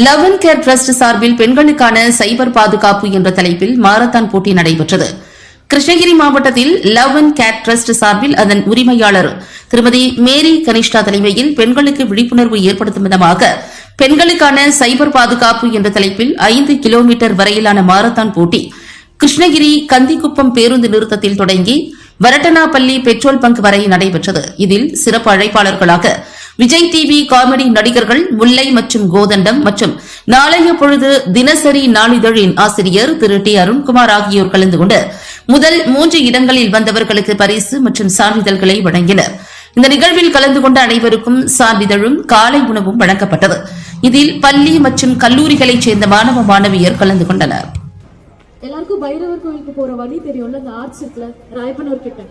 Love and care trust சார்பில் பெண்களுக்கான சைபர் பாதுகாப்பு என்ற தலைப்பில் மாரத்தான் போட்டி நடைபெற்றது. கிருஷ்ணகிரி மாவட்டத்தில் லவ் அண்ட் கேர் டிரஸ்ட் சார்பில் அதன் உரிமையாளர் திருமதி மேரி கனிஷ்டா தலைமையில் பெண்களுக்கு விழிப்புணர்வு ஏற்படுத்தும் விதமாக பெண்களுக்கான சைபர் பாதுகாப்பு என்ற தலைப்பில் 5 கிலோமீட்டர் வரையிலான மாரத்தான் போட்டி கிருஷ்ணகிரி கந்திக்குப்பம் பேருந்து நிறுத்தத்தில் தொடங்கி வரட்டனாப்பள்ளி பெட்ரோல் பங்க் வரை நடைபெற்றது. இதில் சிறப்பு அழைப்பாளர்களாக விஜய் டிவி காமெடி நடிகர்கள் முல்லை மற்றும் கோதண்டம் மற்றும் நாளைய பொழுது தினசரி நாளிதழின் ஆசிரியர் திரு டி அருண்குமார் ஆகியோர் கலந்து கொண்டு முதல் 3 இடங்களில் வந்தவர்களுக்கு பரிசு மற்றும் சான்றிதழ்களை வழங்கினர். இந்த நிகழ்வில் கலந்து கொண்ட அனைவருக்கும் சான்றிதழும் காலை உணவும் வழங்கப்பட்டது. இதில் பள்ளி மற்றும் கல்லூரிகளைச் சேர்ந்த மாணவ மாணவியர் கலந்து கொண்டனர். எல்லாருக்கும் பைரவர் கோயிலுக்கு போற வழி தெரியும்ல, அந்த ஆர்ச் இருக்குல்ல ராயப்பனூர் கிட்ட,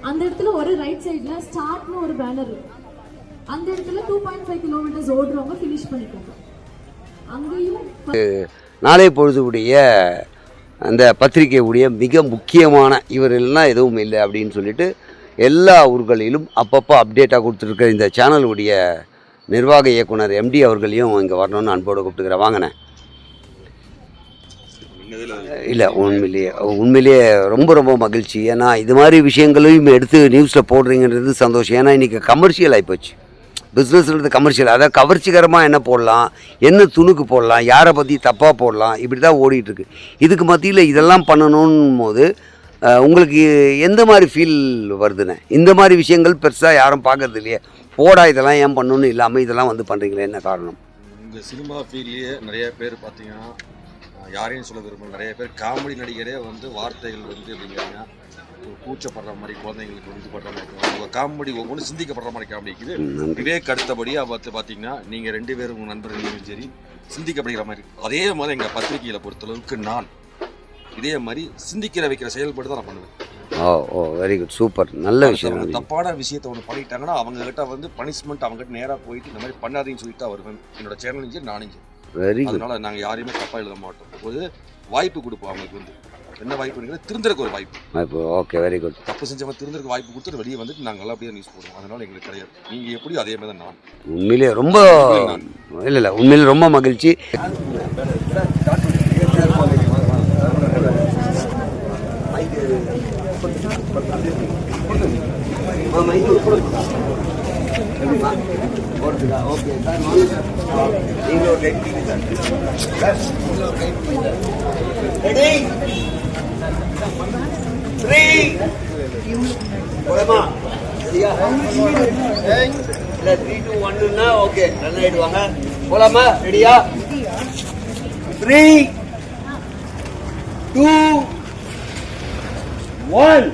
அந்த இடத்துல ஒரு ரைட் சைடுல ஸ்டார்ட்னு ஒரு பேனர் இருக்கு. அந்த இடத்துல 2.5 கிலோமீட்டர்ஸ் ஓடுறவங்க ஃபினிஷ் பண்ணிக்கோங்க. அங்கேயும் நாளை பொழுதுடைய அந்த பத்திரிகையுடைய மிக முக்கியமான இவர் இல்லைன்னா எதுவும் இல்லை அப்படின்னு சொல்லிட்டு எல்லா ஊர்களிலும் அப்பப்போ அப்டேட்டாக கொடுத்துருக்க இந்த சேனலுடைய நிர்வாக இயக்குனர் எம்டி அவர்களையும் இங்கே வரணும்னு அன்போடு கூப்பிட்டுக்கிறேன். வாங்கினே இல்லை, உண்மையிலேயே ரொம்ப ரொம்ப மகிழ்ச்சி. ஏன்னா இது மாதிரி விஷயங்களையும் எடுத்து நியூஸில் போடுறீங்கிறது சந்தோஷம். ஏன்னா இன்றைக்கி கமர்ஷியல் ஆகிப்போச்சு, பிஸ்னஸ்ன்றது கமர்ஷியல். அதாவது கவர்ச்சிகரமாக என்ன போடலாம், என்ன துணுக்கு போடலாம், யாரை பற்றி தப்பாக போடலாம், இப்படி தான் ஓடிட்டுருக்கு. இதுக்கு மத்தியில் இதெல்லாம் பண்ணணும் போது உங்களுக்கு எந்த மாதிரி ஃபீல் வருதுன்னு? இந்த மாதிரி விஷயங்கள் பெருசாக யாரும் பார்க்கறது இல்லையே, போடா இதெல்லாம் ஏன் பண்ணணும்னு இல்லாமல் இதெல்லாம் வந்து பண்ணுறீங்களே, என்ன காரணம்? இந்த சினிமா ஃபீல்ட்லேயே நிறைய பேர் பார்த்தீங்கன்னா, யாரையும் சொல்ல விரும்பல, நிறைய பேர் காமெடி நடிகரே வந்து வார்த்தைகள் வந்து எப்படிங்கிறாங்க, ஒரு கூச்சப்படுற மாதிரி, குழந்தைங்களுக்கு வந்து படுற மாதிரி, ஒரு காமெடி ஒவ்வொன்று சிந்திக்கப்படுற மாதிரி காமெடி இருக்குது. விவேக் அடுத்தபடியாக பார்த்தீங்கன்னா நீங்கள் 2 பேரும் உங்கள் நண்பர்களும் சரி சிந்திக்கப்படுகிற மாதிரி. அதே மாதிரி எங்கள் பத்திரிகையில் பொறுத்தளவுக்கு நான் இதே மாதிரி சிந்திக்கிற வைக்கிற செயல்பாடு தான் நான் பண்ணுவேன். ஓ வெரி குட், சூப்பர், நல்ல விஷயம். தப்பான விஷயத்தை ஒன்று பண்ணிட்டாங்கன்னா அவங்ககிட்ட வந்து பனிஷ்மெண்ட் அவங்ககிட்ட நேராக போயிட்டு இந்த மாதிரி பண்ணாதீங்கன்னு சொல்லிட்டு வருவேன். என்னோட சேனலும் சரி நானும் சரி. Very good. அதனால நாங்கள் யாரையுமே தப்பாக எழுத மாட்டோம். ஒரு வாய்ப்பு கொடுப்போம் அவங்களுக்கு. வந்து என்ன வாய்ப்பு, திருந்தருக்கு ஒரு வாய்ப்பு. Okay, very good. தப்பு செஞ்சவங்க திருந்தருக்கு வாய்ப்பு கொடுத்துட்டு வெளியே வந்துட்டு நாங்கள் நல்லபடியாக நியூஸ் போடுவோம். அதனால எங்களுக்கு கிடையாது. நீங்கள் எப்படியோ அதே மாதிரி தான் நான். உண்மையிலே ரொம்ப இல்லை உண்மையிலே ரொம்ப மகிழ்ச்சி. போலாமா? ரெடியா? 3, 2, 1.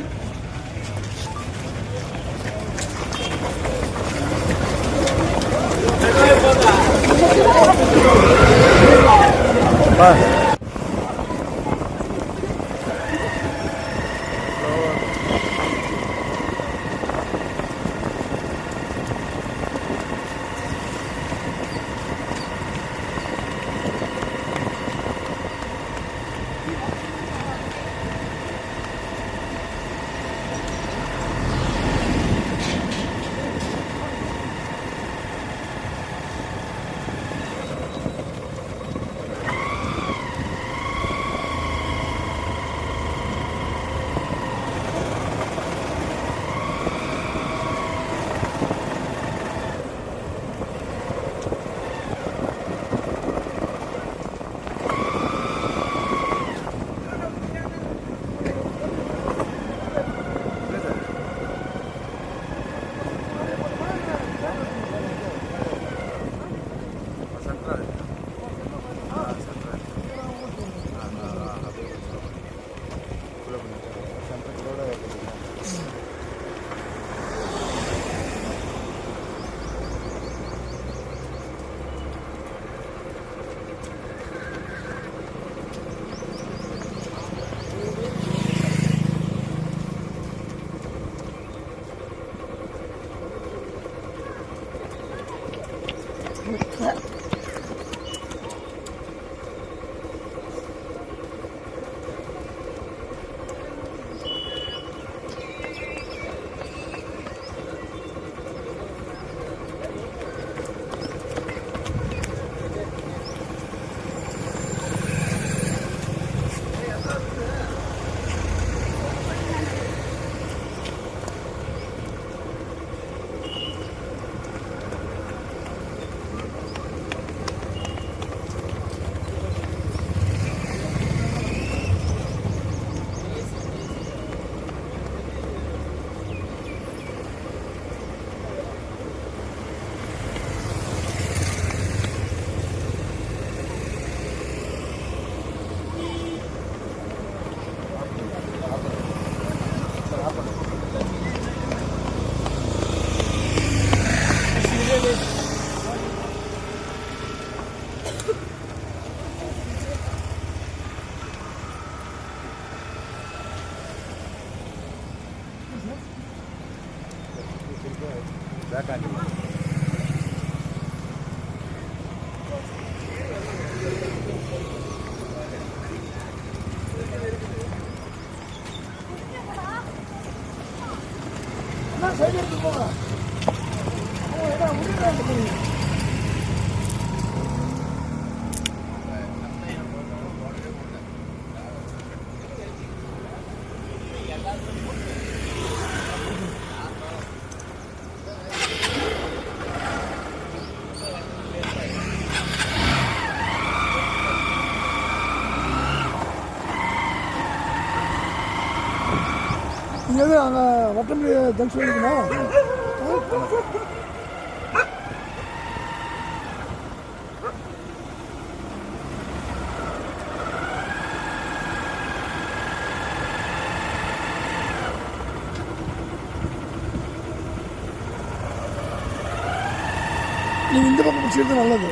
இங்கே அங்கே வட்டம்பி ஜங்ஷன் இருக்குண்ணா. நீங்கள் இந்த பக்கம் பிடிச்சிருந்தா நல்லது.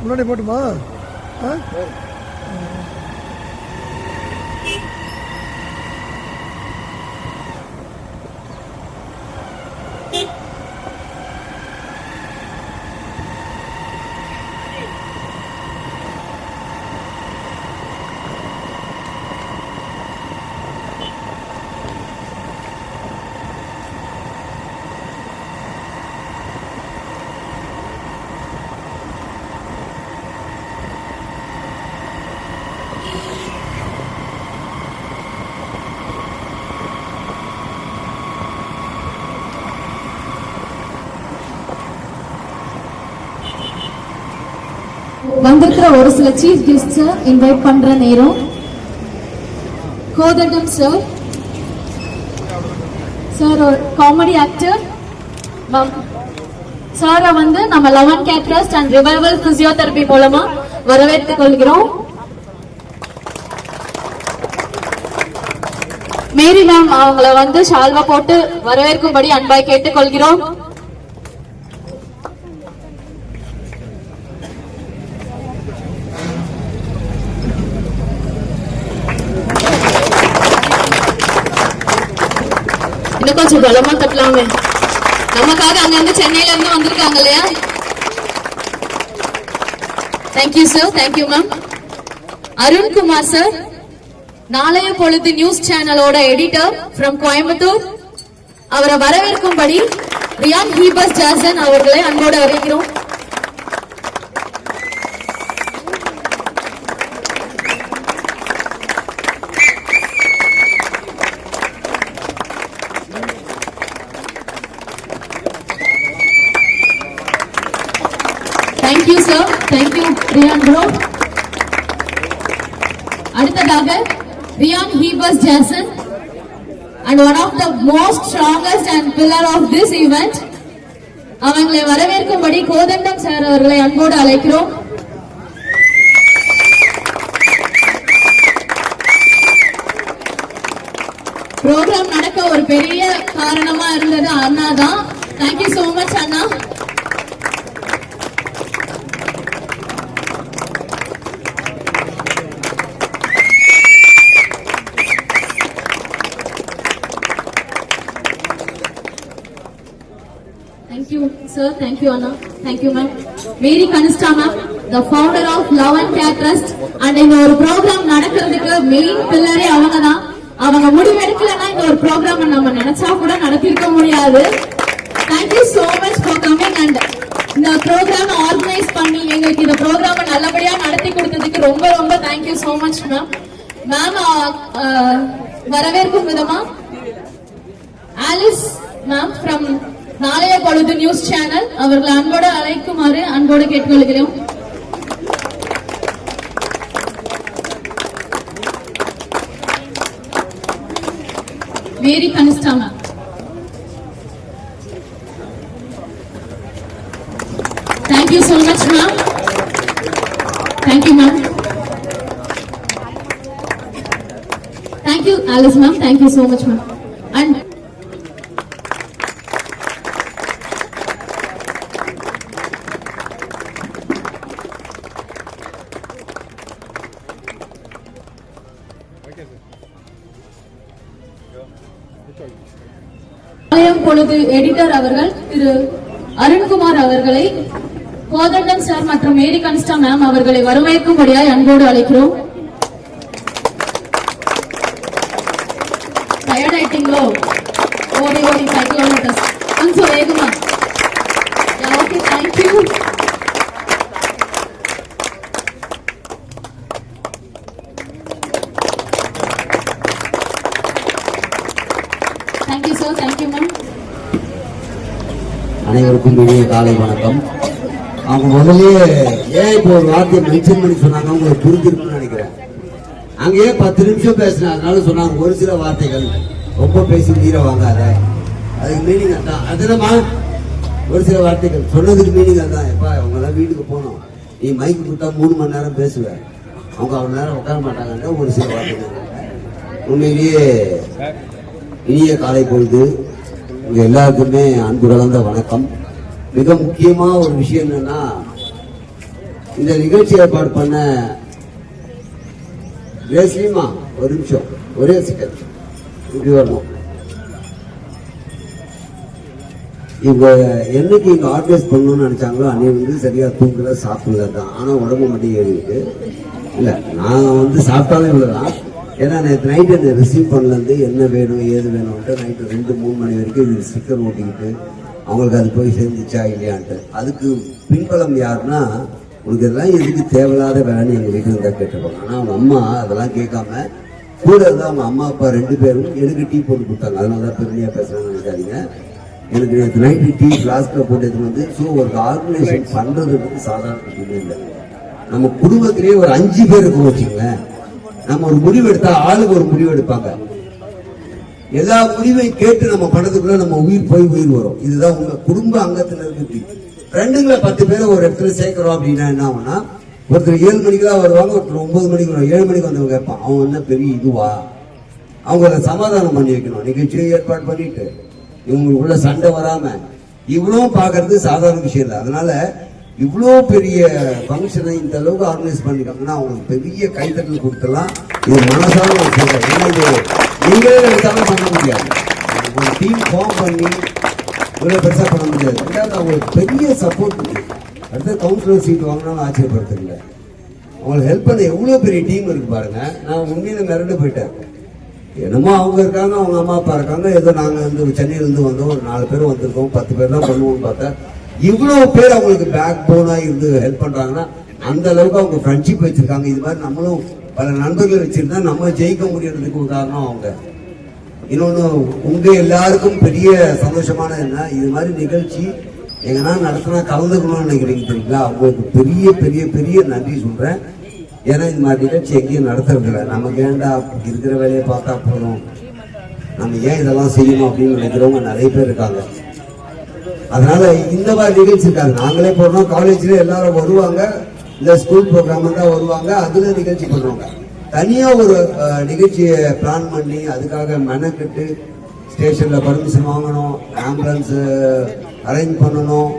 முன்னாடி போட்டுமா? வந்திருக்கிற ஒரு சில சீஃப் கெஸ்ட்ஸை இன்வைட் பண்ற நேரம். கோதண்டம் சார், சார் ஒரு காமெடி ஆக்டர். சாரை வந்து நம்ம eleven care trust and revival physiotherapy மூலமா வரவேற்றுக் கொள்கிறோம். மேரி மேம் அவங்கள வந்து ஷால்வா போட்டு வரவேற்கும்படி அன்பாய் கேட்டுக் கொள்கிறோம். இன்னும் கொஞ்சம் பலமா தட்டலாமே, நமக்காக அங்கிருந்து சென்னையில இருந்து வந்திருக்காங்க இல்லையா. Thank you sir, thank you ma'am. Arunkumar sir, நாளைய பொழுது நியூஸ் சேனலோட எடிட்டர் ஃப்ரம் கோயம்புத்தூர், அவரை வரவேற்கும்படி ரியான் ஹீபஸ் ஜாசன் அவர்களை அன்போடு அழைக்கிறோம். Thank you sir, thank you Ryan bro. அடுத்ததாக ரியான் ஹீபஸ் Jason and one of the most strongest and pillar of this event, அவங்களை வரவேற்கும்படி கோதண்டம் சார் அவர்களை அன்போடு அழைக்கிறோம். ப்ரோக்ராம் நடக்க ஒரு பெரிய காரணமா இருந்தது அண்ணா தான். Thank you so much Anna. Thank you, sir. Sir, thank you, Anna. Thank you, ma'am. Mary Kanishta, ma'am, the founder of Love and Care Trust. And இந்த ஒரு ப்ரோக்ராம் நடக்கிறதுக்கு மெயின் பில்லரே அவங்க தான். அவங்க முடிவெடுக்கலன்னா இந்த ஒரு ப்ரோக்ராம் நம்ம நினைச்சா கூட நடத்திருக்க முடியாது. Thank you so much for coming and இந்த ப்ரோக்ராம் ஆர்கனைஸ் பண்ணி எங்களுக்கு இந்த ப்ரோக்ராம் நல்லபடியா நடத்தி கொடுத்ததுக்கு ரொம்ப ரொம்ப thank you so much, ma'am. Ma'am வரவேற்கும் விதமா ஆலிஸ் மேம் from நாளைய பொழுது நியூஸ் சேனல் அவர்கள் அன்போடு அழைக்குமாறு அன்போடு கேட்டுக்கொள்கிறோம். மேரி கனிஷ்டா ma'am. Thank you so much, ma'am. Thank you, ma'am. Thank you, Alice, ma'am. Thank you so much, ma'am. And பொழுது எடிட்டர் அவர்கள் திரு அருண்குமார் அவர்களை கோதண்டம் சார் மற்றும் மேரி கனிஷ்டா மேம் அவர்களை வரவேற்கும்படியாய் அன்போடு அழைக்கிறோம். டயர்ட் ஆயிட்டீங்களோ? ஓடி 5 கிலோமீட்டர்ஸ் கொஞ்சம் வேகமா. Okay, thank you. Thank you sir. Thank you ma'am. அனைவருக்கும் இனிய காலை வணக்கம். அவங்க முதலே ஏன் இப்போ ஒரு வார்த்தையை மென்ஷன் பண்ணி சொன்னாங்க உங்களுக்கு புரிஞ்சிருக்குன்னு நினைக்கிறேன். அங்கேயே 10 நிமிஷம் பேசினேன், அதனால சொன்னாங்க ஒரு சில வார்த்தைகள் ரொம்ப பேசி மீற வாங்காத, அதுக்கு மீனிங் அதான். அதுலமா ஒரு சில வார்த்தைகள் சொன்னதுக்கு மீனிங் அதான். எப்பா அவங்க எல்லாம் வீட்டுக்கு போனோம், நீ மைக்கு கொடுத்தா 3 மணி நேரம் பேசுவேன், அவங்க அவ்வளவு நேரம் உட்கார மாட்டாங்கன்ற ஒரு சில வார்த்தைகள். உண்மையிலேயே இனிய காலை பொழுது உங்க எல்லாருக்குமே அன்பு கலந்த வணக்கம். மிக முக்கியமா ஒரு விஷயம் என்னன்னா, இந்த நிகழ்ச்சி ஏற்பாடு பண்ண ரேஸ்லிமா ஒரு நிமிஷம், ஒரே செகண்ட் இப்படி வரணும். இவங்க என்னைக்கு இங்க ஆர்கனைஸ் பண்ணணும்னு நினைச்சாங்களோ அன்னைக்கு வந்து சரியா தூங்கல சாப்பிடல தான். ஆனா உடம்பு மட்டும் ஏறி இருக்கு. இல்ல நான் சாப்பிட்டாலும் இவ்வளவுதான். ஏன்னா நேற்று நைட்டு அந்த ரிசீவ் பண்ணலேருந்து என்ன வேணும் ஏது வேணும்ட்டு நைட்டு 2-3 மணி வரைக்கும் இது ஸ்டிக்கர் ஓட்டிக்கிட்டு அவங்களுக்கு அது போய் சேர்ந்துச்சா இல்லையான்ட்டு. அதுக்கு பின்பலம் யாருன்னா, உனக்கு இதெல்லாம் எதுக்கு தேவையில்லாத வேலைன்னு எங்கள் வீட்டில் இருந்தால் கேட்டுருப்பாங்க. ஆனால் அவங்க அம்மா அதெல்லாம் கேட்காம கூட இருந்தால் அவங்க அம்மா அப்பா 2 பேரும் எனக்கு டீ போட்டு கொடுத்தாங்க. அதனால தான் பெருமையாக பேசுகிறாங்கன்னு நினைக்காதீங்க. எனக்கு நேற்று நைட்டு டீ ஃப்ளாஸ்கில் போட்டு எடுத்து ஸோ ஒரு ஆர்கனைசேஷன் பண்ணுறதுக்கு சாதாரண விஷயமே இல்லை. நம்ம குடும்பத்திலேயே ஒரு 5 பேர் இருக்கும் வச்சுங்களேன். நம்ம ஒரு முடிவு எடுத்தா ஆளுக்கு ஒரு முடிவு எடுப்பாங்க. எல்லா முடிவையும் கேட்டு நம்ம பண்ணதுக்குள்ள நம்ம உயிர் வரும். இதுதான் உங்க குடும்ப அங்கத்துல இருக்கு. ஃப்ரெண்டுங்களை 10 பேரை ஒரு இடத்துல சேர்க்கிறோம் அப்படின்னா என்ன ஆகும்னா, ஒருத்தர் 7 மணிக்கெல்லாம் வருவாங்க, ஒருத்தர் 9 மணிக்கு வருவாங்க. 7 மணிக்கு வந்தவங்க கேட்பான், அவன் என்ன பெரிய இதுவா? அவங்கள சமாதானம் பண்ணி வைக்கணும். நிகழ்ச்சியை ஏற்பாடு பண்ணிட்டு இவங்களுக்குள்ள சண்டை வராம இவ்வளவு பாக்குறது சாதாரண விஷயம் இல்லை. அதனால இவ்வளோ பெரிய ஃபங்க்ஷனை இந்த அளவுக்கு ஆர்கனைஸ் பண்ணிருக்காங்கன்னா அவங்களுக்கு பெரிய கைத்தட்டல் கொடுத்துலாம். இது மனசால நான் சொல்றேன். ஏன்னா இது நீங்களே எடுத்தாலும் பண்ண முடியாது. ஒரு டீம் ஃபார்ம் பண்ணி இவ்வளோ பெருசாக பண்ண முடியாது. ரெண்டாவது அவங்களுக்கு பெரிய சப்போர்ட் இருக்கு. அடுத்த கவுன்சிலர் சீட் வாங்கினாலும் ஆச்சரியப்படுறதில்லை. அவங்களுக்கு ஹெல்ப் பண்ண எவ்வளோ பெரிய டீம் இருக்கு பாருங்க. நான் உண்மையில மிரண்டு போயிட்டேன். என்னமோ அவங்க இருக்காங்க, அவங்க அம்மா அப்பா இருக்காங்க, ஏதோ நாங்கள் சென்னையிலேருந்து வந்தோம், ஒரு 4 பேர் வந்திருக்கோம், 10 பேர் தான் பண்ணுவோம்னு பார்த்தா இவ்வளவு பேர் அவங்களுக்கு பேக் போனா இருந்து ஹெல்ப் பண்றாங்கன்னா அந்த அளவுக்கு அவங்க ஃப்ரெண்ட்ஷிப் வச்சிருக்காங்க. இது மாதிரி நம்மளும் பல நண்பர்கள் வச்சிருந்தா நம்ம ஜெயிக்க முடியறதுக்கு உதாரணம் அவங்க. இன்னொன்னு உங்க எல்லாருக்கும் பெரிய சந்தோஷமான என்ன, இது மாதிரி நிகழ்ச்சி எங்கன்னா நடத்தினா கலந்துக்கணும்னு நினைக்கிறீங்க தெரியுங்களா? அவங்களுக்கு பெரிய பெரிய பெரிய நன்றி சொல்றேன். ஏன்னா இந்த மாதிரி நிகழ்ச்சி எங்கேயும் நடத்துறதில்ல. நமக்கு ஏண்டா இருக்கிற வேலையை பார்த்தா போதும், நம்ம ஏன் இதெல்லாம் செய்யணும் அப்படின்னு நினைக்கிறவங்க நிறைய பேர் இருக்காங்க. அதனால இந்த மாதிரி நிகழ்ச்சி இருக்காங்க. நாங்களே போடுறோம், காலேஜ்ல எல்லாரும் வருவாங்க, இந்த ஸ்கூல் ப்ரோக்ராம் தான் வருவாங்க, அதுல நிகழ்ச்சி பண்ணுவாங்க. தனியா ஒரு நிகழ்ச்சியை பிளான் பண்ணி அதுக்காக மெனக்கெட்டு ஸ்டேஷன்ல பர்மிஷன் வாங்கணும், ஆம்புலன்ஸ் அரேஞ்ச் பண்ணணும்,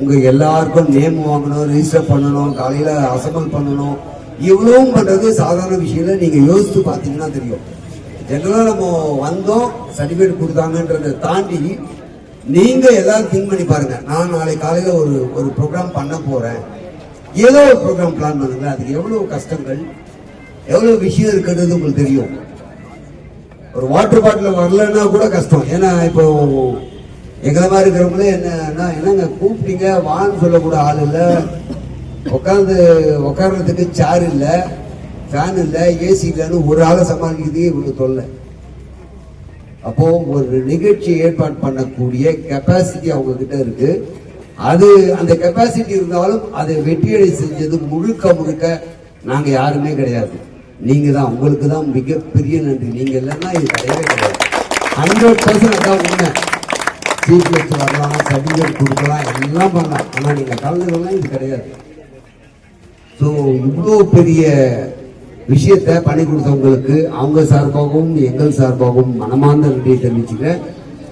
உங்க எல்லாருக்கும் நேம் வாங்கணும், ரிஜிஸ்டர் பண்ணணும், காலையில அசம்பிள் பண்ணணும். இவ்வளவும் பண்றது சாதாரண விஷயம் இல்லை. நீங்க யோசித்து பார்த்தீங்கன்னா தெரியும். ஜெனரலா நம்ம வந்தோம், சர்டிபிகேட் கொடுத்தாங்கன்றதை தாண்டி நீங்கள் எல்லாரும் திங்க் பண்ணி பாருங்கள். நான் நாளை காலையில் ஒரு ப்ரோக்ராம் பண்ண போகிறேன், ஏதோ ஒரு ப்ரோக்ராம் பிளான் பண்ணுங்க. அதுக்கு எவ்வளோ கஷ்டங்கள், எவ்வளோ விஷயம் இருக்கிறது உங்களுக்கு தெரியும். ஒரு வாட்டர் பாட்டில் வரலன்னா கூட கஷ்டம். ஏன்னா இப்போ எங்களை மாதிரி இருக்கிறவங்களே என்னங்க கூப்பிட்டீங்க வான்னு சொல்லக்கூட ஆள் இல்லை, உட்கார்றதுக்கு சேர் இல்லை, ஃபேன் இல்லை, ஏசி இல்லைன்னு ஒரு ஆளை சமாளிக்கிறதே இவங்க தொல்லை. அப்போ ஒரு நிகழ்ச்சி ஏற்பாடு பண்ணக்கூடிய கெப்பாசிட்டி அவங்க கிட்ட இருக்கு. அது அந்த கெப்பாசிட்டி இருந்தாலும் அதை வெற்றியடை செஞ்சது முழுக்க நாங்க யாருமே கிடையாது, நீங்க தான். உங்களுக்கு தான் மிகப்பெரிய நன்றி. நீங்க இல்லைன்னா இது கிடையவே கிடையாது. 100% அதான் உண்மை. சீஃப் கெஸ்ட் வரலாம், சர்டிஃபிகேட் கொடுக்கலாம், எல்லாம் பண்ணலாம். ஆனா நீங்க கலந்துக்கலாம் இது கிடையாது. ஸோ இவ்வளோ பெரிய விஷயத்தை பண்ணி கொடுத்தவங்களுக்கு அவங்க சார்பாகவும் எங்கள் சார்பாகவும் மனமார்ந்த நன்றியை தெரிவிச்சுக்கிறேன்.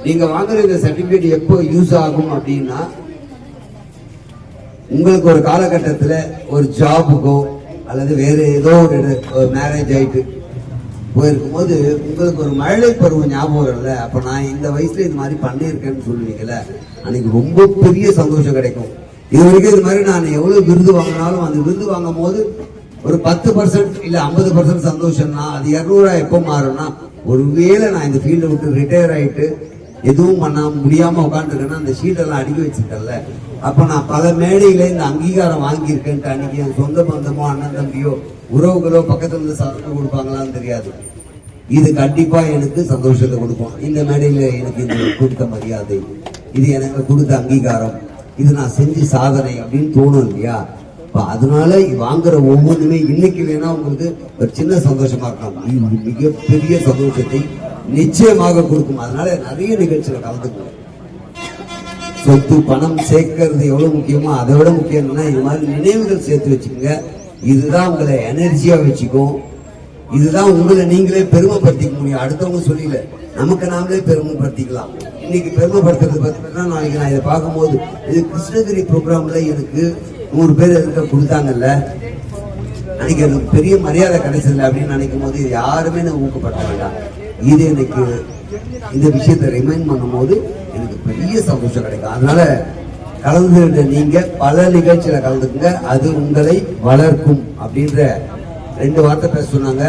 நீங்க வாங்குற இந்த சர்டிபிகேட் எப்போ யூஸ் ஆகும் அப்படின்னா, உங்களுக்கு ஒரு காலகட்டத்தில் ஒரு ஜாபுக்கோ அல்லது வேற ஏதோ ஒரு மேரேஜ் ஆயிட்டு போயிருக்கும் போது உங்களுக்கு ஒரு மழலை பருவம் ஞாபகம் வரல, அப்ப நான் இந்த வயசுல இது மாதிரி பண்ணியிருக்கேன்னு சொல்லுவீங்கல்ல, அன்னைக்கு ரொம்ப பெரிய சந்தோஷம் கிடைக்கும். இது வரைக்கும் இது மாதிரி நான் எவ்வளவு விருது வாங்கினாலும் அந்த விருது வாங்கும் போது ஒரு 10% இல்ல 50% சந்தோஷம்னா அது 200 எப்போ மாறும்னா, ஒருவேளை நான் இந்த ஃபீல்டை விட்டு ரிட்டையர் ஆயிட்டு எதுவும் பண்ண முடியாம உட்காந்துருக்கேன்னா அந்த ஷீட்டெல்லாம் அடுக்கி வச்சிருக்கேன்ல, அப்ப நான் பல மேடையில இந்த அங்கீகாரம் வாங்கியிருக்கேன்ட்டு அன்னைக்கு என் சொந்த பந்தமோ அண்ணன் தம்பியோ உறவுகளோ பக்கத்துல இருந்து சந்தோஷம் கொடுப்பாங்களான்னு தெரியாது. இது கண்டிப்பா எனக்கு சந்தோஷத்தை கொடுக்கும். இந்த மேடையில எனக்கு இந்த கொடுத்த மரியாதை, இது எனக்கு கொடுத்த அங்கீகாரம், இது நான் செஞ்சு சாதனை அப்படின்னு தோணும் இல்லையா? அதனால வாங்குற ஒவ்வொன்றுமே இன்னைக்கு வேணா உங்களுக்கு ஒரு சின்ன சந்தோஷமா இருக்கலாம், இது மிகப்பெரிய சந்தோஷத்தை நிச்சயமாக கொடுக்கும். அதனால நிறைய நிகழ்ச்சியில கலந்துக்கணும். சொத்து பணம் சேர்க்கறது எவ்வளவு முக்கியமோ அதை விட முக்கியம் என்னன்னா இது மாதிரி நினைவுகள் சேர்த்து வச்சுக்கோங்க. இதுதான் உங்களை எனர்ஜியா வச்சுக்கும். இதுதான் உங்களை நீங்களே பெருமைப்படுத்திக்க முடியும். அடுத்தவங்க சொல்லல, நமக்கு நாமளே பெருமைப்படுத்திக்கலாம். இன்னைக்கு பெருமைப்படுத்துறது பார்த்தீங்கன்னா, நாளைக்கு நான் இதை பார்க்கும்போது இது கிருஷ்ணகிரி ப்ரோக்ராம்ல எனக்கு 100 பேர் இருக்க கொடுத்தாங்கல்ல, அன்னைக்கு எனக்கு பெரிய மரியாதை கிடைச்சதில்ல அப்படின்னு நினைக்கும் போது இது யாருமே நான் ஊக்கப்பட வேண்டாம். இது எனக்கு இந்த விஷயத்தை ரிமைண்ட் பண்ணும் போது எனக்கு பெரிய சந்தோஷம் கிடைக்கும். அதனால கலந்து நீங்க பல நிகழ்ச்சியில கலந்துக்குங்க, அது உங்களை வளர்க்கும் அப்படின்ற 2 வார்த்தை பேச சொன்னாங்க.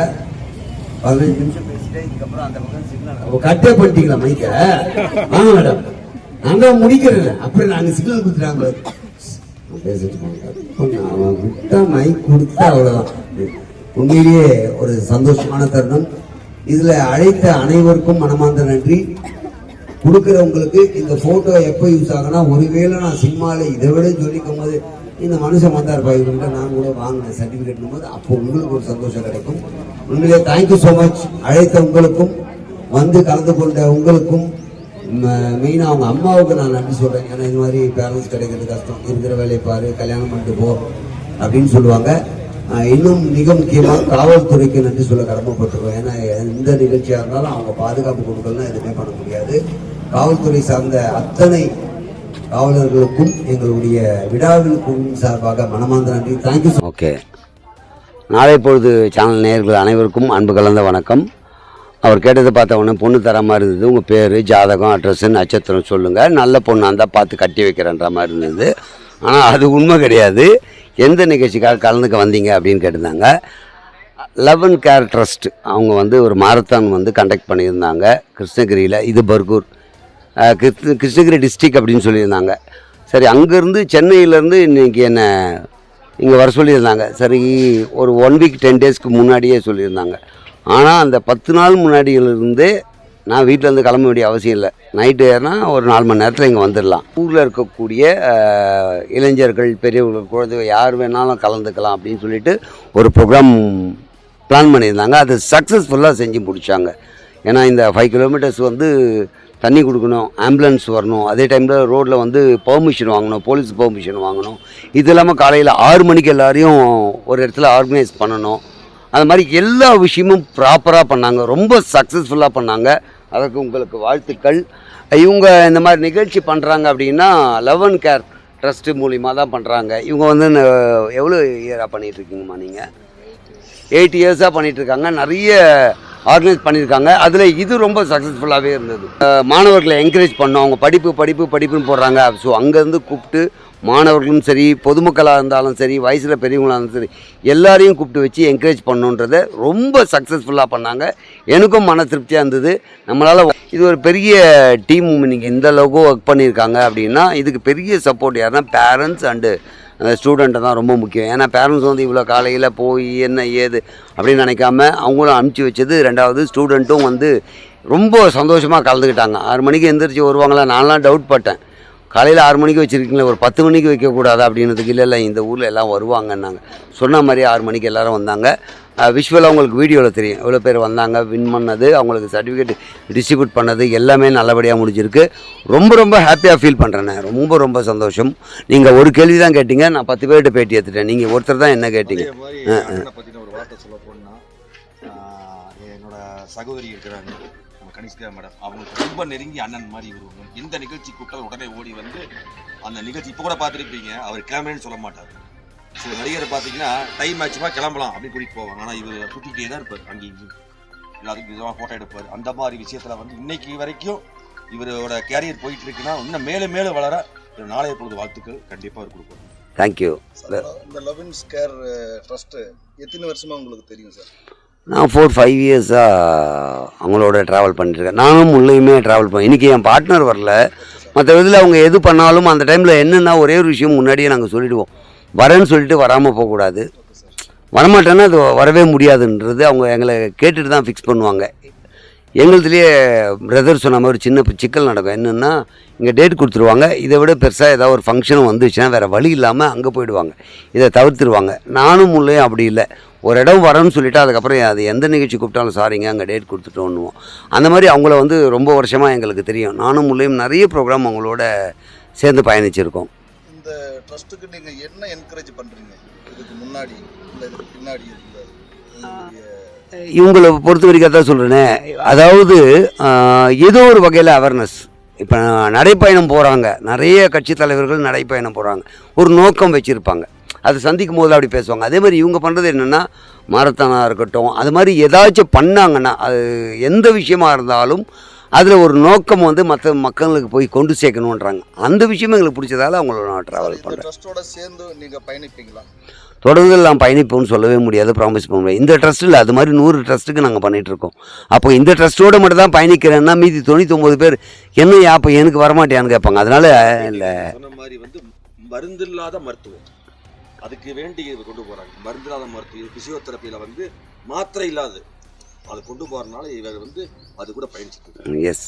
15 நிமிஷம் பேசிட்டு இதுக்கப்புறம் அந்த பக்கம் சிக்னல் கட்டே பண்ணிட்டீங்களா மைக்க? ஆமா மேடம், நாங்க முடிக்கிறேன். அப்புறம் நாங்க சிக்னல் கொடுத்துட்டாங்க பேசிட்டு போங்க. அவன் விட்டா மைக் கொடுத்தா அவ்வளவுதான். உண்மையிலேயே ஒரு சந்தோஷமான தருணம். இதுல அழைத்த அனைவருக்கும் மனமார்ந்த நன்றி. கொடுக்கிறவங்களுக்கு இந்த போட்டோ எப்போ யூஸ் ஆகுனா, ஒருவேளை நான் சினிமாவில் இதை விட சொல்லிக்கும் போது இந்த மனுஷன் வந்தார் பாய்கிட்ட நான் கூட வாங்கினேன் சர்டிபிகேட் போது, அப்போ உங்களுக்கு ஒரு சந்தோஷம் கிடைக்கும். உண்மையிலே தேங்க்யூ ஸோ மச். அழைத்த உங்களுக்கும் வந்து கலந்து கொண்ட உங்களுக்கும் மெயினாக அவங்க அம்மாவுக்கு நான் நன்றி சொல்றேன். ஏன்னா இது மாதிரி பேரண்ட்ஸ் கிடைக்கிறது கஷ்டம், இருக்கிற வேலையை பாரு, கல்யாணம் பண்ணிட்டு போ அப்படின்னு சொல்லுவாங்க. இன்னும் மிக முக்கியமாக காவல்துறைக்கு நன்றி சொல்ல கடமைப்பட்டிருக்கோம். ஏன்னா எந்த நிகழ்ச்சியாக இருந்தாலும் அவங்க பாதுகாப்பு கொடுக்கலாம், எதுவுமே பண்ண முடியாது. காவல்துறை சார்ந்த அத்தனை காவலர்களுக்கும் எங்களுடைய விழாவில் குழுவின் சார்பாக மனமார்ந்த நன்றி. தேங்க்யூ. ஓகே, நாளை பொழுது சேனல் நேயர்கள் அனைவருக்கும் அன்பு கலந்த வணக்கம். அவர் கேட்டதை பார்த்த உடனே பொண்ணு தர மாதிரி இருந்தது. உங்கள் பேர், ஜாதகம், அட்ரஸ், நட்சத்திரம் சொல்லுங்கள், நல்ல பொண்ணாக இருந்தால் பார்த்து கட்டி வைக்கிறேன்ற மாதிரி இருந்தது. ஆனால் அது உண்மை கிடையாது. எந்த நிகழ்ச்சிக்காக கலந்துக்க வந்தீங்க அப்படின்னு கேட்டிருந்தாங்க. 11 கேர் ட்ரஸ்ட் அவங்க வந்து ஒரு மாரத்தான் வந்து கண்டக்ட் பண்ணியிருந்தாங்க கிருஷ்ணகிரியில். இது பர்கூர் கிருஷ்ணகிரி டிஸ்ட்ரிக் அப்படின்னு சொல்லியிருந்தாங்க. சரி, அங்கேருந்து சென்னையிலேருந்து இன்றைக்கி என்ன இங்கே வர சொல்லியிருந்தாங்க. சரி, ஒரு 1 வீக் 10 டேஸ்க்கு முன்னாடியே சொல்லியிருந்தாங்க. ஆனால் அந்த 10 நாள் முன்னாடியிலிருந்தே நான் வீட்டிலேருந்து கிளம்ப வேண்டிய அவசியம் இல்லை. நைட்டு ஏறினா ஒரு 4 மணி நேரத்தில் இங்கே வந்துடலாம். ஊரில் இருக்கக்கூடிய இளைஞர்கள், பெரியவர்கள், குழந்தைகள் யார் வேணாலும் கலந்துக்கலாம் அப்படின்னு சொல்லிட்டு ஒரு ப்ரோக்ராம் பிளான் பண்ணியிருந்தாங்க. அது சக்ஸஸ்ஃபுல்லாக செஞ்சு முடித்தாங்க. ஏன்னா இந்த 5 கிலோமீட்டர்ஸ் வந்து தண்ணி கொடுக்கணும், ஆம்புலன்ஸ் வரணும், அதே டைமில் ரோட்டில் வந்து பெர்மிஷன் வாங்கணும், போலீஸ் பெர்மிஷன் வாங்கணும். இது இல்லாமல் காலையில் 6 மணிக்கு எல்லாரையும் ஒரு இடத்துல ஆர்கனைஸ் பண்ணணும். அது மாதிரி எல்லா விஷயமும் ப்ராப்பராக பண்ணாங்க, ரொம்ப சக்ஸஸ்ஃபுல்லாக பண்ணாங்க. அதற்கு உங்களுக்கு வாழ்த்துக்கள். இவங்க இந்த மாதிரி நிகழ்ச்சி பண்ணுறாங்க அப்படின்னா 11 கேர் ட்ரஸ்ட்டு மூலிமா தான் பண்ணுறாங்க. இவங்க வந்து எவ்வளோ இயராக பண்ணிகிட்ருக்கீங்கம்மா? நீங்கள் 8 இயர்ஸாக பண்ணிகிட்ருக்காங்க. நிறைய ஆர்கனைஸ் பண்ணியிருக்காங்க. அதில் இது ரொம்ப சக்ஸஸ்ஃபுல்லாகவே இருந்தது. மாணவர்களை என்கரேஜ் பண்ணோம். அவங்க படிப்புன்னு போடுறாங்க. ஸோ அங்கேருந்து கூப்பிட்டு மாணவர்களும் சரி, பொதுமக்களாக இருந்தாலும் சரி, வயசில் பெரியவங்களாக இருந்தாலும் சரி, எல்லாரையும் கூப்பிட்டு வச்சு என்கரேஜ் பண்ணணுன்றதை ரொம்ப சக்ஸஸ்ஃபுல்லாக பண்ணாங்க. எனக்கும் மன திருப்தியாக இருந்தது. நம்மளால் இது ஒரு பெரிய டீம் இன்னைக்கு இந்த அளவுக்கு ஒர்க் பண்ணியிருக்காங்க அப்படின்னா இதுக்கு பெரிய சப்போர்ட் யாருன்னா பேரண்ட்ஸ் அண்டு ஸ்டூடெண்ட்டை தான் ரொம்ப முக்கியம். ஏன்னா பேரண்ட்ஸ் வந்து இவ்வளோ காலையில் போய் என்ன ஏது அப்படின்னு நினைக்காம அவங்களும் அனுப்பிச்சி வச்சது. ரெண்டாவது ஸ்டூடெண்ட்டும் வந்து ரொம்ப சந்தோஷமாக கலந்துக்கிட்டாங்க. 6 மணிக்கு எந்திரிச்சு வருவாங்களா, நான்லாம் டவுட் பட்டேன். காலையில் 6 மணிக்கு வச்சுருக்கீங்களே, ஒரு 10 மணிக்கு வைக்கக்கூடாதா அப்படின்றதுக்கு இல்லை இந்த ஊரில் எல்லாம் வருவாங்கன்னாங்க. சொன்ன மாதிரி 6 மணிக்கு எல்லோரும் வந்தாங்க. விஷுவலாக உங்களுக்கு வீடியோவில் தெரியும் எவ்வளோ பேர் வந்தாங்க. வின் பண்ணது, அவங்களுக்கு சர்டிஃபிகேட் டிஸ்ட்ரிபியூட் பண்ணது எல்லாமே நல்லபடியாக முடிஞ்சிருக்கு. ரொம்ப ஹாப்பியாக ஃபீல் பண்ணுறேன். ரொம்ப சந்தோஷம். நீங்கள் ஒரு கேள்வி தான் கேட்டீங்க, நான் 10 பேர்கிட்ட பேட்டி எடுத்துட்டேன். நீங்கள் ஒருத்தர் தான் என்ன கேட்டீங்க. பற்றின ஒரு வார்த்தை சொல்ல போனால், என்னோட சகோதரி இருக்கிறாங்க கனிஷ்கா மேடம், அவங்களுக்கு ரொம்ப நெருங்கி அண்ணன் மாதிரி வருவாங்க. எந்த நிகழ்ச்சி கூப்பிட்டாலும் உடனே ஓடி வந்து அந்த நிகழ்ச்சி இப்போ கூட பார்த்துருப்பீங்க, அவர் கிளம்புறேன்னு சொல்ல மாட்டார். சில நடிகரை பார்த்தீங்கன்னா டைம் ஆச்சுமா கிளம்பலாம் அப்படின்னு கூட்டிகிட்டு போவாங்க. ஆனால் இவர் சுற்றிக்கிட்டே தான் இருப்பார், அங்கேயும் எல்லாத்துக்கும் விதமாக ஃபோட்டோ எடுப்பார். அந்த மாதிரி விஷயத்தில் வந்து இன்னைக்கு வரைக்கும் இவரோட கேரியர் போயிட்டு இருக்குன்னா இன்னும் மேலே வளர நாளைய பொழுது வாழ்த்துக்கள் கண்டிப்பாக அவர் கொடுப்பாங்க. தேங்க்யூ. இந்த லவ் அண்ட் கேர் ட்ரஸ்ட்டு எத்தனை வருஷமாக உங்களுக்கு தெரியும் சார்? நான் 4-5 இயர்ஸாக அவங்களோட ட்ராவல் பண்ணிட்டுருக்கேன். நானும் உள்ளேயுமே ட்ராவல் பண்ணேன். இன்றைக்கி என் பார்ட்னர் வரல. மற்ற விதத்தில் அவங்க எது பண்ணாலும் அந்த டைமில் என்னென்னா ஒரே ஒரு விஷயம் முன்னாடியே நாங்கள் சொல்லிவிடுவோம். வரேன்னு சொல்லிட்டு வராமல் போகக்கூடாது. வரமாட்டேன்னா அது வரவே முடியாதுன்றது அவங்க எங்களை கேட்டுட்டு தான் ஃபிக்ஸ் பண்ணுவாங்க. எங்களுதுலேயே பிரதர் சொன்ன மாதிரி ஒரு சின்ன சிக்கல் நடக்கும். என்னென்னா இங்கே டேட் கொடுத்துருவாங்க. இதை விட பெருசாக ஏதாவது ஒரு ஃபங்க்ஷன் வந்துச்சுன்னா வேறு வழி இல்லாமல் அங்கே போயிடுவாங்க. இதை தவிர்த்துருவாங்க. நானும் உள்ளேயும் அப்படி இல்லை. ஒரு இடம் வரேன்னு சொல்லிவிட்டு அதுக்கப்புறம் அது எந்த நிகழ்ச்சி கூப்பிட்டாலும் சாரிங்க அங்கே டேட் கொடுத்துட்டோன்னுவோம். அந்த மாதிரி அவங்கள வந்து ரொம்ப வருஷமாக எங்களுக்கு தெரியும். நானும் உள்ளேயும் நிறைய ப்ரோக்ராம் அவங்களோட சேர்ந்து பயணிச்சிருக்கோம். இந்த ட்ரஸ்ட்டுக்கு நீங்கள் என்ன என்கரேஜ் பண்ணுறீங்க? இதுக்கு முன்னாடி இல்லை இதுக்கு பின்னாடி இவங்களை பொறுத்த வரைக்கும் தான் சொல்கிறேனே, அதாவது ஏதோ ஒரு வகையில் அவேர்னஸ். இப்போ நடைப்பயணம் போகிறாங்க, நிறைய கட்சி தலைவர்கள் நடைப்பயணம் போகிறாங்க, ஒரு நோக்கம் வச்சுருப்பாங்க. அது சந்திக்கும் போது அப்படி பேசுவாங்க. அதே மாதிரி இவங்க பண்ணுறது என்னென்னா மாரத்தானாக இருக்கட்டும், அது மாதிரி ஏதாச்சும் பண்ணாங்கன்னா அது எந்த விஷயமா இருந்தாலும் அதில் ஒரு நோக்கம் வந்து மற்ற மக்களுக்கு போய் கொண்டு சேர்க்கணுன்றாங்க. அந்த விஷயம் எங்களுக்கு பிடிச்சதால அவங்களோட நான் ட்ராவல் பண்ணுறேன். ட்ரஸ்ட்டோட சேர்ந்து நீங்கள் பயணிப்பீங்களா? தொடர்ந்து நான் பயணிப்போம்னு சொல்லவே முடியாது, ப்ராமிஸ் பண்ண முடியாது. இந்த ட்ரஸ்ட்டில் அது மாதிரி 100 ட்ரஸ்ட்டுக்கு நாங்கள் பண்ணிகிட்ருக்கோம். அப்போ இந்த ட்ரஸ்ட்டோடு மட்டும் தான் பயணிக்கிறேன்னா மீதி 99 பேர் என்னையா அப்போ எனக்கு வரமாட்டேன்னு கேட்பாங்க. அதனால் இல்லை சொன்ன மாதிரி வந்து மருந்தில்லாத மருத்துவம் அதுக்கு வேண்டி கொண்டு போகிறாங்க. மருந்தில்லாத மருத்துவம் பிசியோதெரப்பியில் வந்து மாத்திரை இல்லாது அதை கொண்டு போகிறதுனால இவர் வந்து அது கூட பயணிச்சுட்டு. எஸ்.